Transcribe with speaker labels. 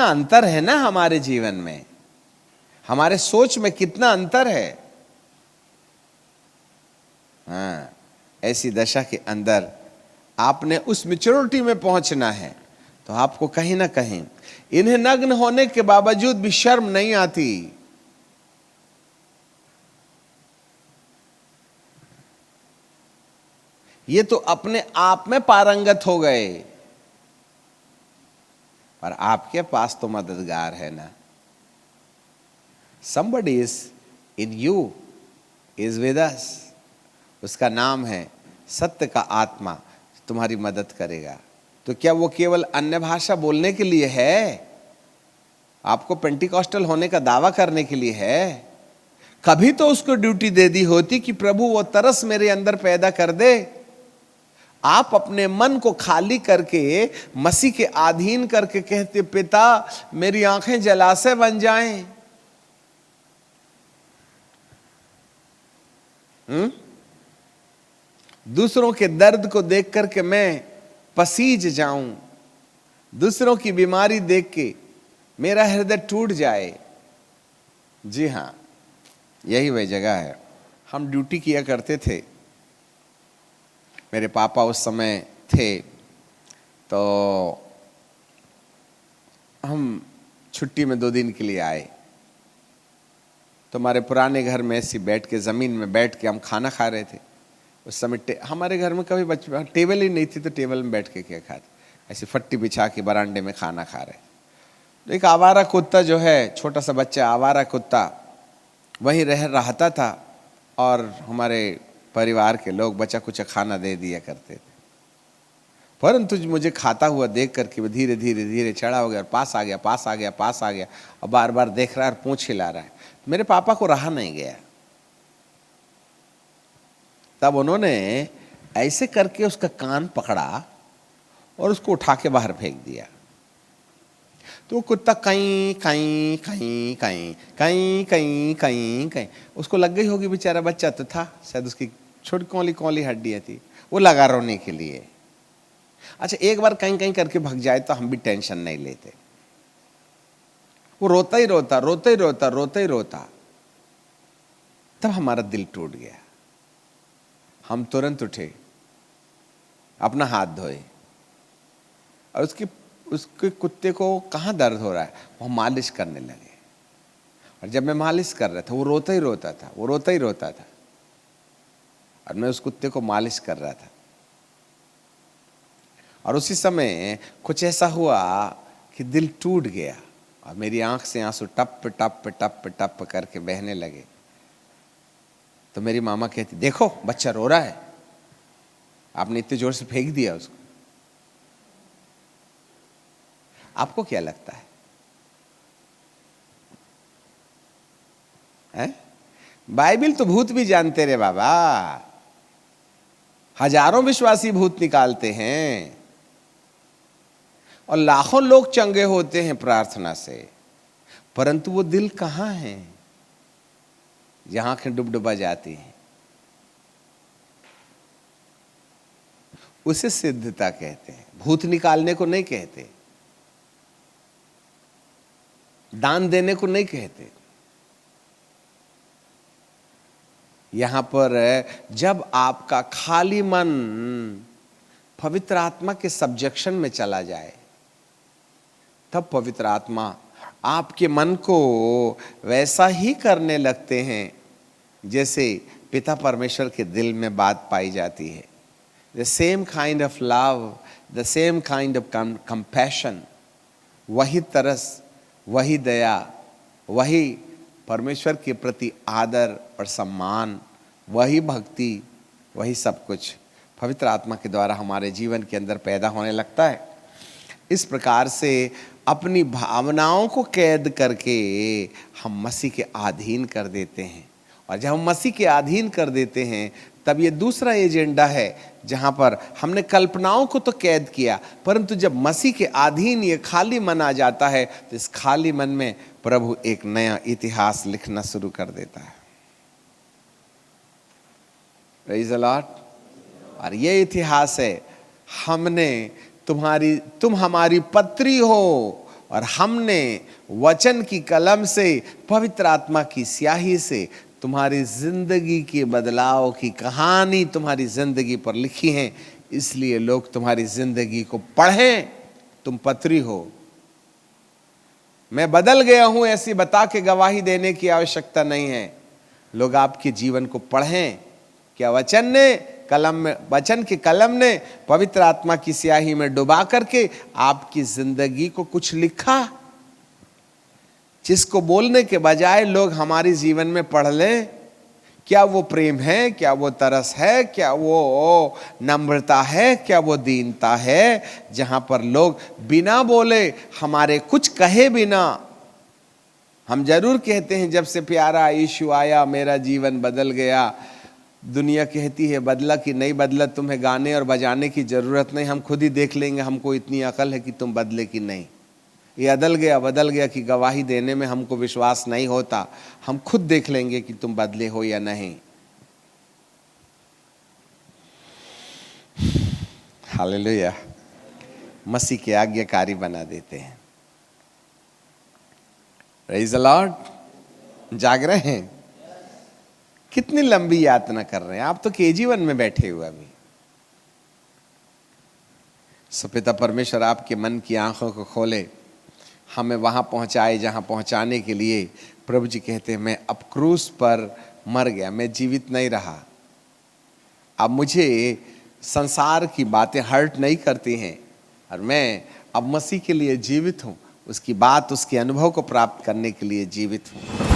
Speaker 1: कितना अंतर है ना हमारे जीवन में, हमारे सोच में कितना अंतर है। हाँ, ऐसी दशा के अंदर आपने उस मैच्योरिटी में पहुंचना है, तो आपको कहीं ना कहीं इन्हें नग्न होने के बावजूद भी शर्म नहीं आती। ये तो अपने आप में पारंगत हो गए, पर आपके पास तो मददगार है ना। Somebody is in you, is with us। उसका नाम है सत्य का आत्मा, तुम्हारी मदद करेगा। तो क्या वो केवल अन्य भाषा बोलने के लिए है? आपको पेंटिकॉस्टल होने का दावा करने के लिए है? कभी तो उसको ड्यूटी दे दी होती कि प्रभु वो तरस मेरे अंदर पैदा कर दे। आप अपने मन को खाली करके मसीह के अधीन करके कहते, पिता मेरी आंखें जलाशय बन जाएं। दूसरों के दर्द को देख करके मैं पसीज जाऊं, दूसरों की बीमारी देख के मेरा हृदय टूट जाए। जी हां, यही वह जगह है। हम ड्यूटी किया करते थे, मेरे पापा उस समय थे, तो हम छुट्टी में 2 दिन के लिए आए। तो हमारे पुराने घर में ऐसी बैठ के, ज़मीन में बैठ के हम खाना खा रहे थे। उस समय हमारे घर में कभी बच्चे टेबल ही नहीं थी, तो टेबल में बैठ के क्या खाते, ऐसी फट्टी बिछा के बरामदे में खाना खा रहे। तो एक आवारा कुत्ता जो है, छोटा सा बच्चा आवारा कुत्ता वहीं रहता था, और हमारे परिवार के लोग बचा कुछ खाना दे दिया करते थे। परंतु मुझे खाता हुआ देख करके वो धीरे धीरे धीरे चढ़ा हो गया, और पास आ गया, पास आ गया, पास आ गया, और बार बार देख रहा है और पूंछ हिला रहा है। मेरे पापा को रहा नहीं गया, तब उन्होंने ऐसे करके उसका कान पकड़ा और उसको उठा के बाहर फेंक दिया। तो कुत्ता कहीं कहीं कहीं कहीं कहीं कहीं कहीं कहीं, उसको लग गई होगी, बेचारा बच्चा तो था, शायद उसकी छोटी कौली कौली हड्डियां थी, वो लगा रोने के लिए। अच्छा, एक बार कहीं कहीं करके भाग जाए तो हम भी टेंशन नहीं लेते। वो रोता ही रोता, रोता ही रोता, रोता ही रोता, तब हमारा दिल टूट गया। हम तुरंत उठे, अपना हाथ धोए, और उसके कुत्ते को कहाँ दर्द हो रहा है वो मालिश करने लगे। और जब मैं मालिश कर रहा था, वो रोता ही रोता था, वो रोता ही रोता था, और मैं उस कुत्ते को मालिश कर रहा था। और उसी समय कुछ ऐसा हुआ कि दिल टूट गया, और मेरी आंख से आंसू टप टप टप टप करके बहने लगे। तो मेरी मामा कहती, देखो बच्चा रो रहा है, आपने इतने जोर से फेंक दिया उसको। आपको क्या लगता है? बाइबिल तो भूत भी जानते रे बाबा, हजारों विश्वासी भूत निकालते हैं, और लाखों लोग चंगे होते हैं प्रार्थना से, परंतु वो दिल कहां है जहां आंखें डुबडुबा जाती हैं? उसे सिद्धता कहते हैं, भूत निकालने को नहीं कहते, दान देने को नहीं कहते। यहां पर जब आपका खाली मन पवित्र आत्मा के सब्जेक्शन में चला जाए, तब पवित्र आत्मा आपके मन को वैसा ही करने लगते हैं जैसे पिता परमेश्वर के दिल में बात पाई जाती है। The same kind of love, the same kind of compassion, वही तरस, वही दया, वही परमेश्वर के प्रति आदर और सम्मान, वही भक्ति, वही सब कुछ पवित्र आत्मा के द्वारा हमारे जीवन के अंदर पैदा होने लगता है। इस प्रकार से अपनी भावनाओं को कैद करके हम मसीह के अधीन कर देते हैं, और जब हम मसीह के अधीन कर देते हैं, तब ये दूसरा एजेंडा है जहाँ पर हमने कल्पनाओं को तो कैद किया, परंतु जब मसीह के अधीन ये खाली मन आ जाता है, तो इस खाली मन में प्रभु एक नया इतिहास लिखना शुरू कर देता है। Praise the Lord. और ये इतिहास है, हमने तुम हमारी पत्री हो, और हमने वचन की कलम से, पवित्र आत्मा की स्याही से तुम्हारी जिंदगी के बदलाव की कहानी तुम्हारी जिंदगी पर लिखी है। इसलिए लोग तुम्हारी जिंदगी को पढ़ें। तुम पत्री हो। मैं बदल गया हूं ऐसी बता के गवाही देने की आवश्यकता नहीं है। लोग आपके जीवन को पढ़ें। क्या वचन ने कलम में, वचन की कलम ने पवित्र आत्मा की स्याही में डुबा करके आपकी जिंदगी को कुछ लिखा, जिसको बोलने के बजाय लोग हमारे जीवन में पढ़ लें। क्या वो प्रेम है? क्या वो तरस है? क्या वो नम्रता है? क्या वो दीनता है? जहां पर लोग बिना बोले, हमारे कुछ कहे बिना, हम जरूर कहते हैं जब से प्यारा यीशु आया मेरा जीवन बदल गया। दुनिया कहती है बदला कि नहीं बदला, तुम्हें गाने और बजाने की जरूरत नहीं, हम खुद ही देख लेंगे, हमको इतनी अकल है कि तुम बदले कि नहीं। ये बदल गया कि गवाही देने में हमको विश्वास नहीं होता, हम खुद देख लेंगे कि तुम बदले हो या नहीं। हालेलुया। मसीह के आज्ञाकारी बना देते हैं। Praise the Lord. जाग रहे हैं? कितनी लंबी यातना कर रहे हैं आप? तो KG1 में बैठे हुए अभी। सो पिता परमेश्वर आपके मन की आंखों को खोले, हमें वहां पहुंचाए जहां पहुंचाने के लिए प्रभु जी कहते हैं मैं अब क्रूस पर मर गया, मैं जीवित नहीं रहा। अब मुझे संसार की बातें हर्ट नहीं करती हैं और मैं अब मसीह के लिए जीवित हूं। उसकी बात, उसके अनुभव को प्राप्त करने के लिए जीवित हूं।